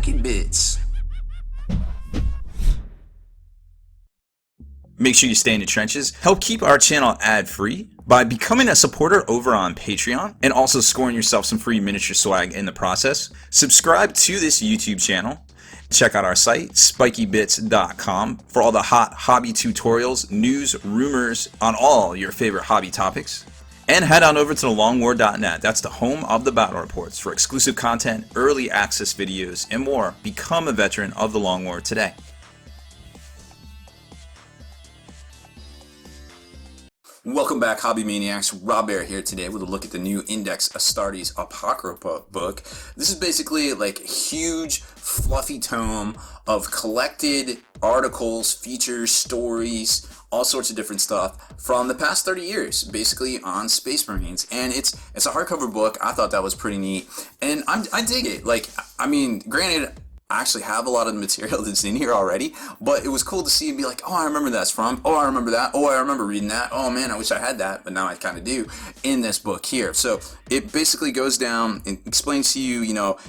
Spiky Bits. Make sure you stay in the trenches. Help keep our channel ad-free by becoming a supporter over on Patreon and also scoring yourself some free miniature swag in the process. Subscribe to this YouTube channel. Check out our site, spikybits.com, for all the hot hobby tutorials, news, rumors on all your favorite hobby topics. And head on over to thelongwar.net. That's the home of the battle reports for exclusive content, early access videos, and more. Become a veteran of the Long War today. Welcome back, Hobby Maniacs. Rob Bear here today with a look at the new Index Astartes Apocrypha book. This is basically like a huge, fluffy tome of collected articles, features, stories, all sorts of different stuff from the past 30 years, basically on Space Marines. And it's a hardcover book. I thought that was pretty neat, and I dig it. Like, I mean, granted, I actually have a lot of the material that's in here already, but it was cool to see and be like, oh, I remember that's from, oh, I remember that, oh, I remember reading that, oh man, I wish I had that, but now I kind of do in this book here. So it basically goes down and explains to you,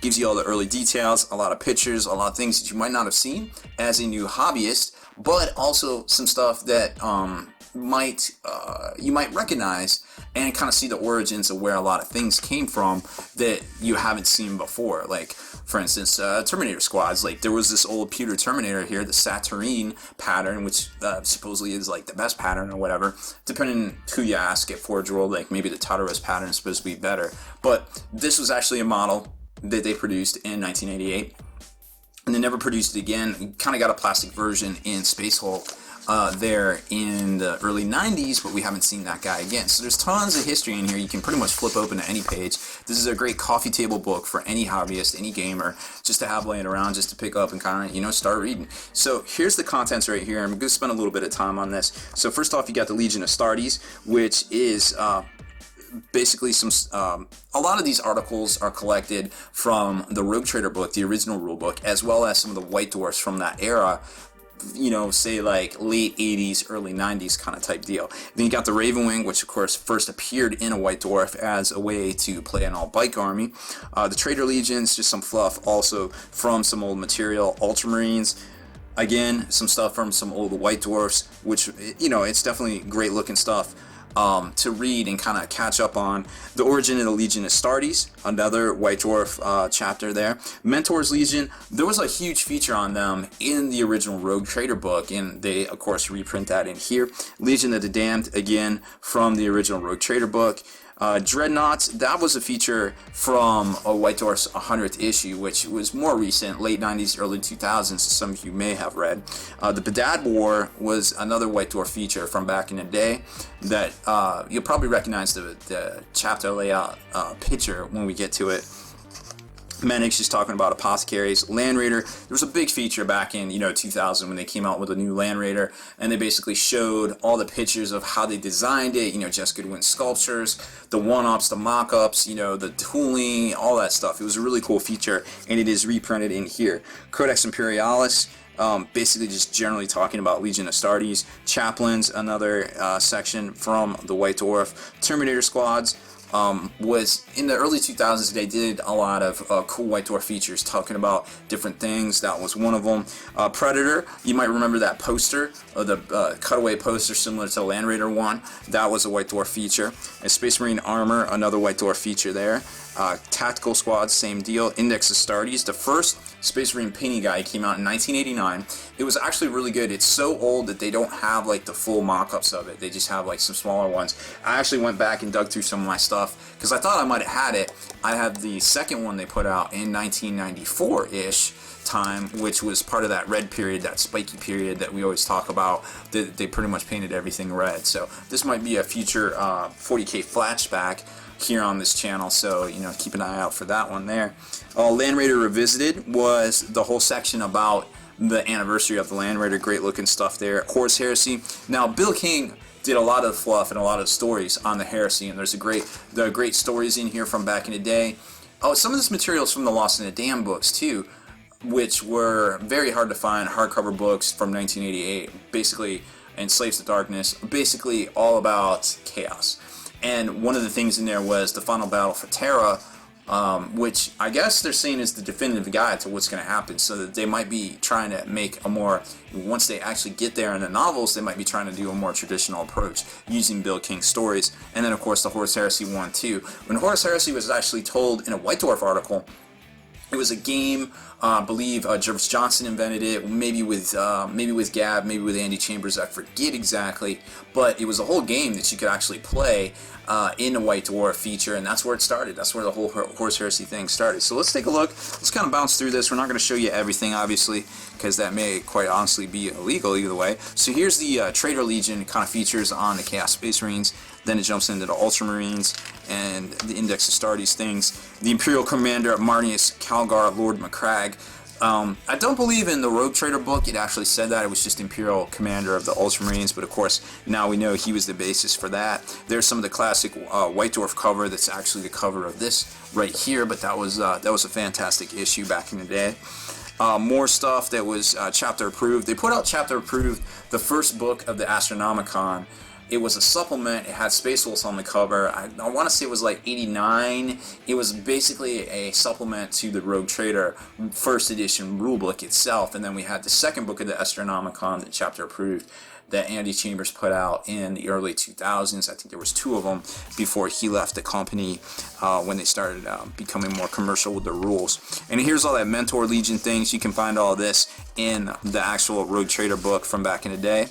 gives you all the early details, a lot of pictures, a lot of things that you might not have seen as a new hobbyist, but also some stuff that you might recognize and kind of see the origins of where a lot of things came from that you haven't seen before. Like, for instance, Terminator squads. Like, there was this old pewter Terminator here, the Saturnine pattern, which supposedly is like the best pattern or whatever, depending who you ask at Forge World. Like, maybe the Tartarus pattern is supposed to be better, but this was actually a model that they produced in 1988, and they never produced it again. Kind of got a plastic version in Space Hulk there in the early 90s, but we haven't seen that guy again. So there's tons of history in here. You can pretty much flip open to any page. This is a great coffee table book for any hobbyist, any gamer, just to have laying around, just to pick up and kind of, start reading. So here's the contents right here. I'm going to spend a little bit of time on this. So first off, you got the Legion Astartes, which is basically a lot of these articles are collected from the Rogue Trader book, the original rule book, as well as some of the White Dwarfs from that era, say like late 80s, early 90s kind of type deal. Then you got the Ravenwing, which of course first appeared in a White Dwarf as a way to play an all-bike army. The Trader Legions, just some fluff also from some old material. Ultramarines, again, some stuff from some old White Dwarfs, which, it's definitely great looking stuff to read and kind of catch up on. The Origin of the Legion Astartes, another White Dwarf chapter there. Mentor's Legion, there was a huge feature on them in the original Rogue Trader book, and they of course reprint that in here. Legion of the Damned, again from the original Rogue Trader book. Dreadnoughts, that was a feature from a White Dwarf's 100th issue, which was more recent, late 90s, early 2000s, some of you may have read. The Badad War was another White Dwarf feature from back in the day that you'll probably recognize the chapter layout picture when we get to it. Menix is talking about apothecaries. Land Raider, there was a big feature back in 2000 when they came out with a new Land Raider, and they basically showed all the pictures of how they designed it, Jess Goodwin sculptures, the one-ups, the mock-ups, the tooling, all that stuff. It was a really cool feature, and it is reprinted in here. Codex Imperialis, basically just generally talking about Legion Astartes. Chaplains, another section from the White Dwarf. Terminator squads, was in the early 2000s. They did a lot of cool White Dwarf features talking about different things. That was one of them. Predator, you might remember that poster, the cutaway poster similar to the Land Raider one. That was a White Dwarf feature. And Space Marine Armor, another White Dwarf feature there. Tactical Squads, same deal. Index Astartes, the first Space Marine painting guide came out in 1989. It was actually really good. It's so old that they don't have like the full mock-ups of it. They just have like some smaller ones. I actually went back and dug through some of my stuff because I thought I might have had it. I have the second one they put out in 1994-ish time, which was part of that red period, that spiky period that we always talk about. They pretty much painted everything red. So this might be a future 40K flashback here on this channel, so keep an eye out for that one there. Land Raider Revisited was the whole section about the anniversary of the Land Raider. Great looking stuff there. Horus Heresy. Now Bill King did a lot of fluff and a lot of stories on the heresy, and there's the great stories in here from back in the day. Some of this material is from the Lost in the Dam books too, which were very hard to find, hardcover books from 1988, basically, and Slaves to Darkness, basically all about chaos. And one of the things in there was the final battle for Terra which I guess they're saying is the definitive guide to what's going to happen, so that they might be trying to make a more, once they actually get there in the novels, they might be trying to do a more traditional approach using Bill King's stories. And then of course the Horus Heresy one too. When Horus Heresy was actually told in a White Dwarf article, it was a game, I believe Jervis Johnson invented it, maybe with Gab, maybe with Andy Chambers, I forget exactly, but it was a whole game that you could actually play in the White Dwarf feature, and that's where it started. That's where the whole Horus Heresy thing started. So let's take a look. Let's kind of bounce through this. We're not going to show you everything, obviously, because that may quite honestly be illegal either way. So here's the Traitor Legion kind of features on the Chaos Space Marines. Then it jumps into the Ultramarines and the Index Astartes things. The Imperial Commander Marnius Calgar, Lord Macragge. I don't believe in the Rogue Trader book it actually said that. It was just Imperial Commander of the Ultramarines, but of course now we know he was the basis for that. There's some of the classic White Dwarf cover that's actually the cover of this right here, but that was a fantastic issue back in the day. More stuff that was chapter approved. They put out chapter approved the first book of the Astronomicon. It was a supplement. It had Space Wolves on the cover. I want to say it was like 89. It was basically a supplement to the Rogue Trader first edition rulebook itself. And then we had the second book of the Astronomicon, the chapter approved, that Andy Chambers put out in the early 2000s. I think there was 2 of them before he left the company when they started becoming more commercial with the rules. And here's all that Mentor Legion things. You can find all this in the actual Rogue Trader book from back in the day.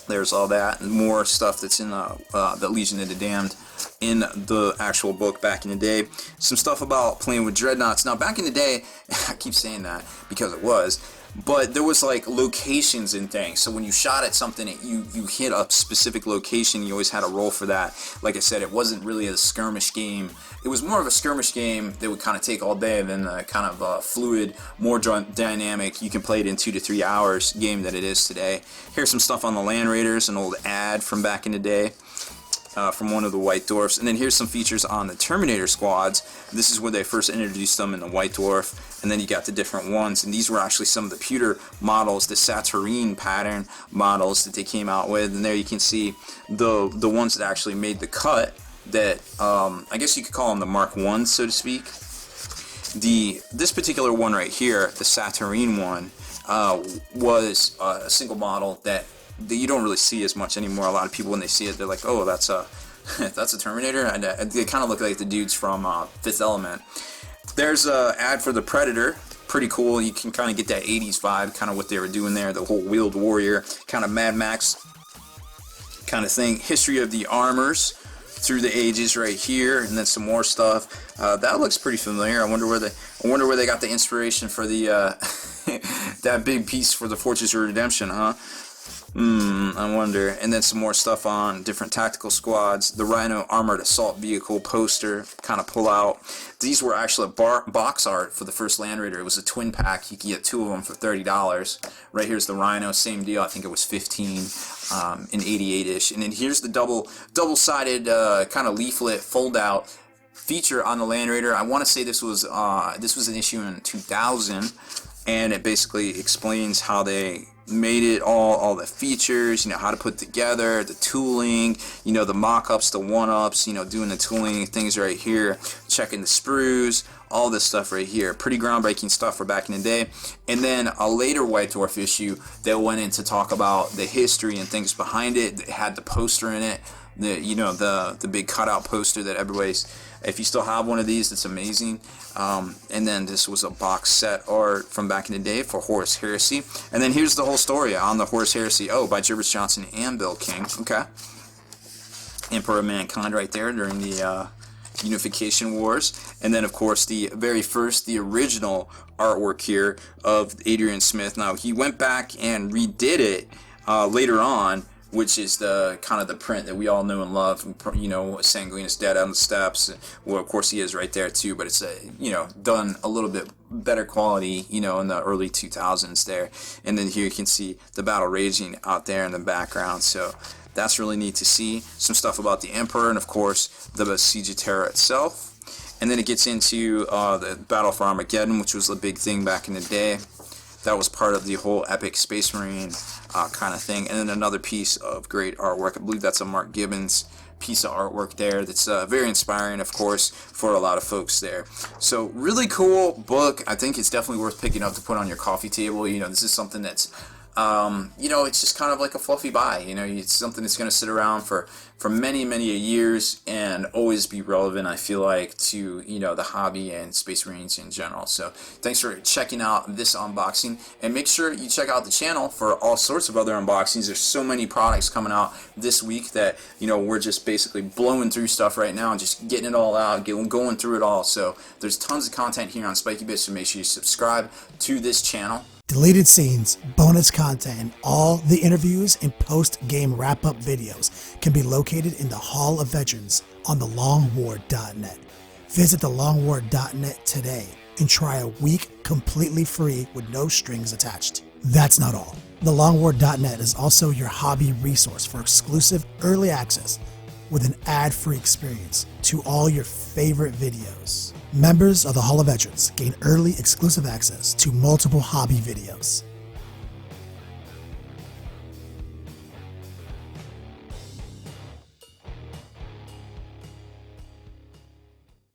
There's all that and more stuff that's in the Legion of the Damned in the actual book back in the day. Some stuff about playing with dreadnoughts. Now back in the day, I keep saying that because it was, but there was like locations and things. So when you shot at something, you hit a specific location, you always had a roll for that. Like I said, it wasn't really a skirmish game. It was more of a skirmish game that would kind of take all day than the kind of fluid, more dynamic, you can play it in 2 to 3 hours game that it is today. Here's some stuff on the Land Raiders, an old ad from back in the day. From one of the White Dwarfs. And then here's some features on the Terminator squads. This is where they first introduced them in the White Dwarf, and then you got the different ones, and these were actually some of the pewter models, the Saturnine pattern models that they came out with. And there you can see the ones that actually made the cut, that I guess you could call them the Mark 1, so to speak. This particular one right here, the Saturnine one, was a single model that you don't really see as much anymore. A lot of people, when they see it, they're like, oh, that's a that's a Terminator, and they kind of look like the dudes from Fifth Element. There's an ad for the Predator. Pretty cool. You can kind of get that 80s vibe, kind of what they were doing there, the whole wheeled warrior, kind of Mad Max kind of thing. History of the armors through the ages right here, and then some more stuff. That looks pretty familiar. I wonder where they got the inspiration for the that big piece for the Fortress of Redemption, huh? I wonder. And then some more stuff on different tactical squads. The Rhino Armored Assault Vehicle poster, kind of pull out. These were actually box art for the first Land Raider. It was a twin pack. You could get 2 of them for $30. Right here's the Rhino, same deal. I think it was $15 in 88-ish. And then here's the double-sided kind of leaflet fold-out feature on the Land Raider. I want to say this was an issue in 2000, and it basically explains how they made it, all the features, how to put together, the tooling, the mock-ups, the one-ups, doing the tooling things right here, checking the sprues, all this stuff right here. Pretty groundbreaking stuff for back in the day. And then a later White Dwarf issue that went in to talk about the history and things behind it. It had the poster in it, the big cutout poster that everybody's, if you still have one of these, it's amazing. And then this was a box set art from back in the day for Horus Heresy. And then here's the whole story on the Horus Heresy, by Jervis Johnson and Bill King. Okay. Emperor of Mankind right there during the Unification Wars. And then, of course, the original artwork here of Adrian Smith. Now, he went back and redid it later on, which is the kind of the print that we all know and love. Sanguinus dead on the steps. Well, of course he is right there too, but it's done a little bit better quality, in the early 2000s there. And then here you can see the battle raging out there in the background. So that's really neat to see. Some stuff about the Emperor, and of course the Siege of Terra itself. And then it gets into the Battle for Armageddon, which was the big thing back in the day. That was part of the whole epic Space Marine kind of thing. And then another piece of great artwork. I believe that's a Mark Gibbons piece of artwork there that's very inspiring, of course, for a lot of folks there. So really cool book. I think it's definitely worth picking up to put on your coffee table. You know, this is something that's you know, it's just kind of like a fluffy buy. You know, it's something that's going to sit around for many years and always be relevant, I feel like, to, you know, the hobby and Space Marines in general. So thanks for checking out this unboxing, and make sure you check out the channel for all sorts of other unboxings. There's so many products coming out this week that, you know, we're just basically blowing through stuff right now and just getting it all out, going through it all. So there's tons of content here on Spiky Bits, so make sure you subscribe to this channel. Deleted scenes, bonus content, and all the interviews and post-game wrap-up videos can be located in the Hall of Veterans on thelongwar.net. Visit thelongwar.net today and try a week completely free with no strings attached. That's not all. Thelongwar.net is also your hobby resource for exclusive early access with an ad-free experience to all your favorite videos. Members of the Hall of Veterans gain early exclusive access to multiple hobby videos,